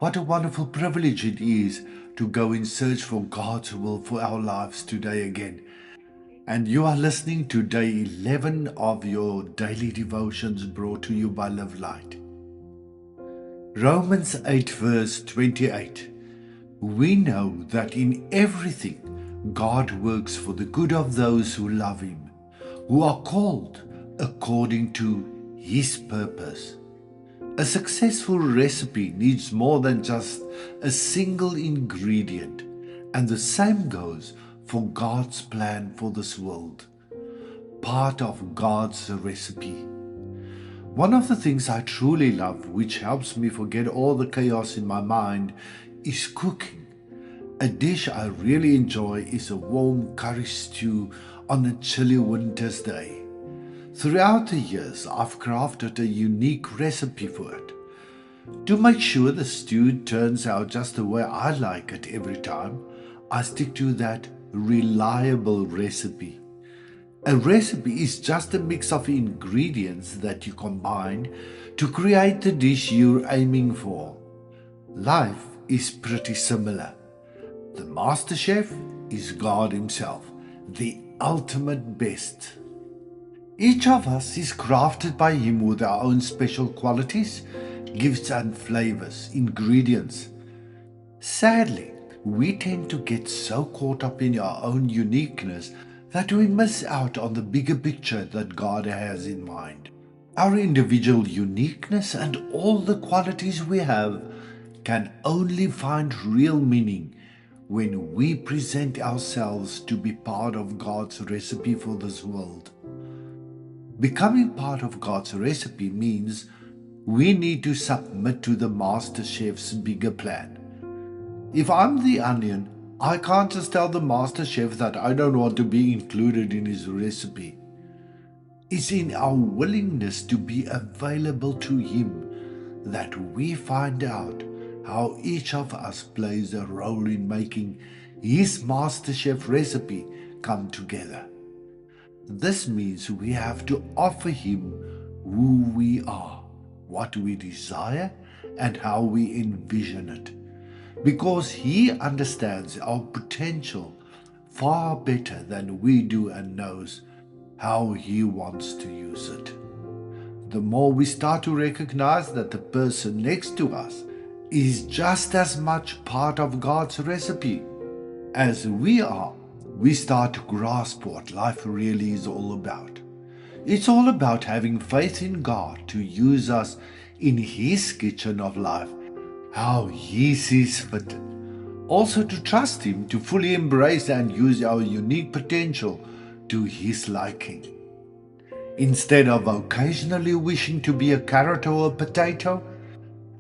What a wonderful privilege it is to go in search for God's will for our lives today again. And you are listening to day 11 of your daily devotions brought to you by Live Light. Romans 8 verse 28. We know that in everything God works for the good of those who love Him, who are called according to His purpose. A successful recipe needs more than just a single ingredient, and the same goes for God's plan for this world. Part of God's recipe. One of the things I truly love, which helps me forget all the chaos in my mind, is cooking. A dish I really enjoy is a warm curry stew on a chilly winter's day. Throughout the years, I've crafted a unique recipe for it. To make sure the stew turns out just the way I like it every time, I stick to that reliable recipe. A recipe is just a mix of ingredients that you combine to create the dish you're aiming for. Life is pretty similar. The master chef is God Himself, the ultimate best. Each of us is crafted by Him with our own special qualities, gifts and flavors, ingredients. Sadly, we tend to get so caught up in our own uniqueness that we miss out on the bigger picture that God has in mind. Our individual uniqueness and all the qualities we have can only find real meaning when we present ourselves to be part of God's recipe for this world. Becoming part of God's recipe means we need to submit to the Master Chef's bigger plan. If I'm the onion, I can't just tell the Master Chef that I don't want to be included in his recipe. It's in our willingness to be available to Him that we find out how each of us plays a role in making His Master Chef recipe come together. This means we have to offer Him who we are, what we desire, and how we envision it, because He understands our potential far better than we do and knows how He wants to use it. The more we start to recognize that the person next to us is just as much part of God's recipe as we are, we start to grasp what life really is all about. It's all about having faith in God to use us in His kitchen of life, how He sees fit. Also to trust Him to fully embrace and use our unique potential to His liking. Instead of occasionally wishing to be a carrot or a potato,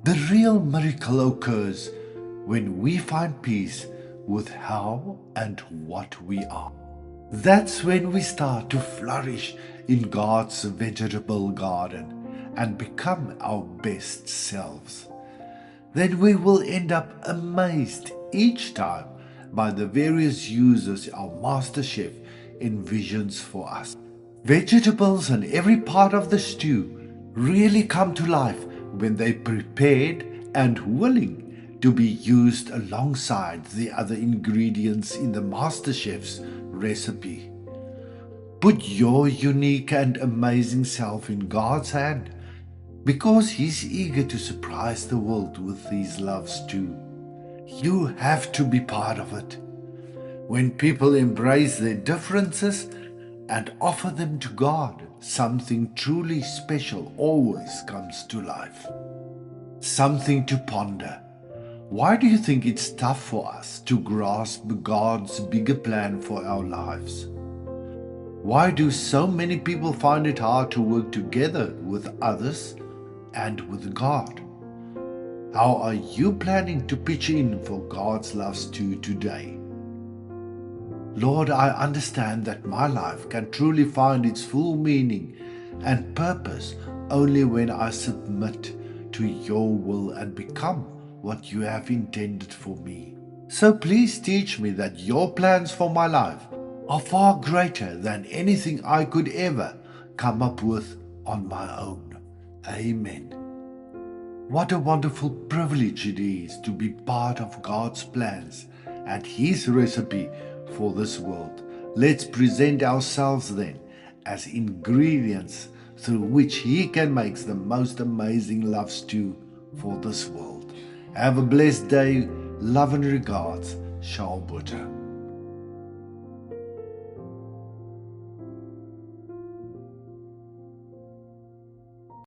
the real miracle occurs when we find peace with how and what we are. That's when we start to flourish in God's vegetable garden and become our best selves. Then we will end up amazed each time by the various uses our Master Chef envisions for us. Vegetables and every part of the stew really come to life when they're prepared and willing to be used alongside the other ingredients in the Master Chef's recipe. Put your unique and amazing self in God's hand, because He's eager to surprise the world with His loves too. You have to be part of it. When people embrace their differences and offer them to God, something truly special always comes to life. Something to ponder. Why do you think it's tough for us to grasp God's bigger plan for our lives? Why do so many people find it hard to work together with others and with God? How are you planning to pitch in for God's loves to today? Lord, I understand that my life can truly find its full meaning and purpose only when I submit to your will and become what you have intended for me. So please teach me that your plans for my life are far greater than anything I could ever come up with on my own. Amen. What a wonderful privilege it is to be part of God's plans and His recipe for this world. Let's present ourselves then as ingredients through which He can make the most amazing love stew for this world. Have a blessed day. Love and regards, Shalom Shalom.